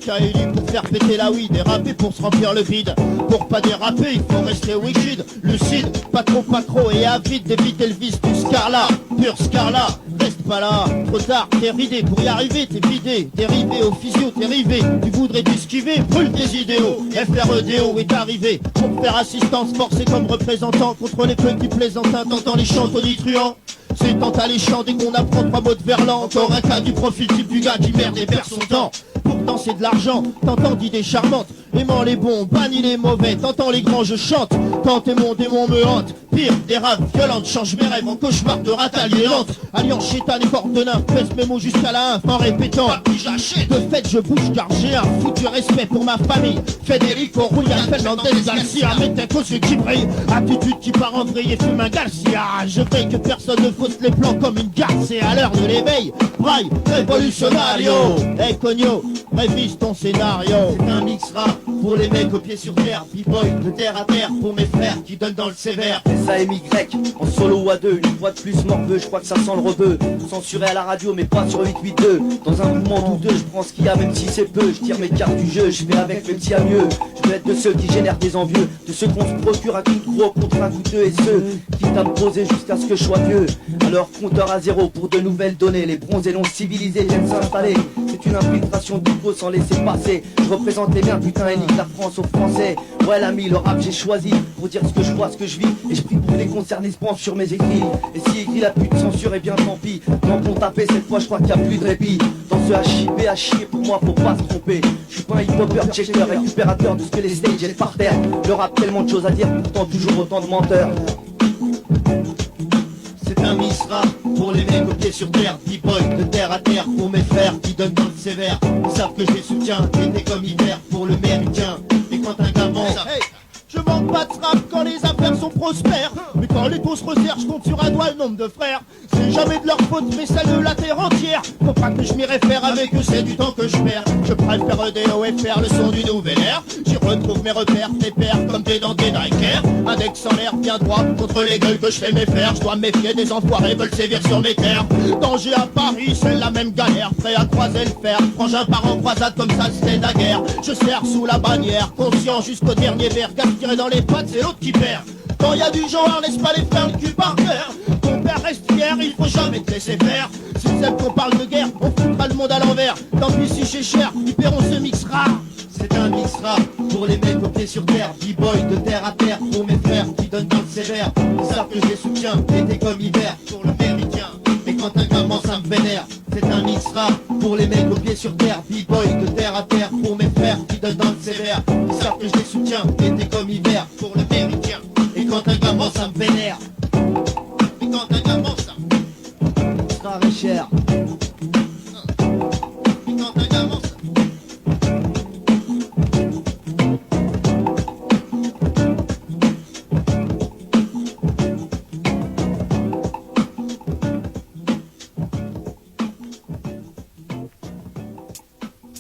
chacun élu pour faire péter la weed et rapper pour se remplir le vide. Pour pas déraper, il faut rester wicked, lucide, pas trop et avide d'éviter le vice du scarlat, pur scarlat. Reste pas là, trop tard, t'es ridé, pour y arriver t'es vidé, dérivé au physio, t'es rivé, tu voudrais t'esquiver, brûle tes idéaux, FREDO est arrivé, pour faire assistance forcée comme représentant, contre les petits plaisantins, t'entends les chants tonitruants. C'est tant alléchant dès qu'on apprend 3 mots de verlan. Encore un cas du profil type du gars qui merde et perd son temps. Pourtant c'est de l'argent, t'entends d'idées charmantes. Aimant les bons, bannis les mauvais, t'entends les grands, je chante. Quand mon démon me hante, pire, des raves violentes. Change mes rêves en cauchemar de rate aliénante. Alliance chétane et corps de nymphe, pèse mes mots jusqu'à la inf en répétant. De fait je bouge car j'ai un foutu respect pour ma famille. Federico, Julian, Fernandez, Garcia, met un cause qui brille. Attitude qui part en vrille et fume un Garcia. Je veille que personne ne fausse les plans comme une garde, c'est à l'heure de l'éveil. Braille, révolutionnario. Hey Cogno, révise ton scénario. C'est un mix rap pour les mecs aux pieds sur terre. B-boy de terre à terre pour mes frères qui donnent dans le sévère. SAMY en solo ou à deux, une fois de plus morveux, je crois que ça sent le rebeu. Censuré à la radio mais pas sur 882. Dans un mouvement douteux, je prends ce qu'il y a même si c'est peu. Je tire mes cartes du jeu, je fais avec mes petits à mieux. Je veux être de ceux qui génèrent des envieux, de ceux qu'on se procure à tout gros contre un coûteux. Et ceux qui à me poser jusqu'à ce que je sois vieux. Alors compteur à zéro pour de nouvelles données. Les bronzés non civilisés viennent s'installer. C'est une infiltration d'ego sans laisser passer. Je représente les miens, putain, et nique la France aux Français. Ouais l'ami, le rap j'ai choisi pour dire ce que je vois, ce que je vis. Et je prie pour les concernés se penchent sur mes écrits. Et si écrit la pute censure, et bien tant pis. Tant qu'on tapait cette fois, je crois qu'il n'y a plus de répit. Dans ce HIP à chier, pour moi faut pas se tromper. Je suis pas un hip-hopper, checker, récupérateur de ce que les stages j'ai par terre. Le rap tellement de choses à dire, pourtant toujours autant de menteurs. C'est un miss rap pour les mecs aux pieds sur terre. B-boy de terre à terre pour mes frères qui donnent dans le sévère. Ils savent que je les soutiens, été comme hiver pour le méridien. Et quand un gamin je manque pas de rap quand les affaires sont prospères. Mais quand les taux se resserrent, je compte sur un doigt le nombre de frères. C'est jamais de leur faute, mais celle de la terre entière. Faut pas que je m'y réfère avec eux, c'est du temps que je perds. Je préfère EDO et faire le son du nouvel air. J'y retrouve mes repères, pépères comme des dentiers d'Iker. Index en l'air, bien droit, contre les gueules que je fais mes faire. Je dois me méfier des enfoirés, veulent sévir sur mes terres. Danger à Paris, c'est la même galère. Prêt à croiser le fer, frangin par en croisade comme ça c'était la guerre. Je sers sous la bannière, conscient jusqu'au dernier verre. Tiré dans les pattes, c'est l'autre qui perd. Quand y a du genre, laisse pas les faire le cul par terre. Ton père reste fier, il faut jamais te laisser faire. S'ils aiment qu'on parle de guerre, on fout pas le monde à l'envers. Tant pis si c'est cher, ils paieront ce mix rare. C'est un mix rap pour les mecs aux pieds sur terre. B-boy de terre à terre pour mes frères qui donnent dans le sévère. Ils savent que je les soutiens, été comme hiver pour le méridien. Et quand un gamin ça me vénère. C'est un mix rap pour les mecs aux pieds sur terre. B-boy de terre à terre pour mes frères qui donnent dans le sévère. Ils savent que je les soutiens, été comme hiver pour le méridien. Et quand un gamin ça me vénère.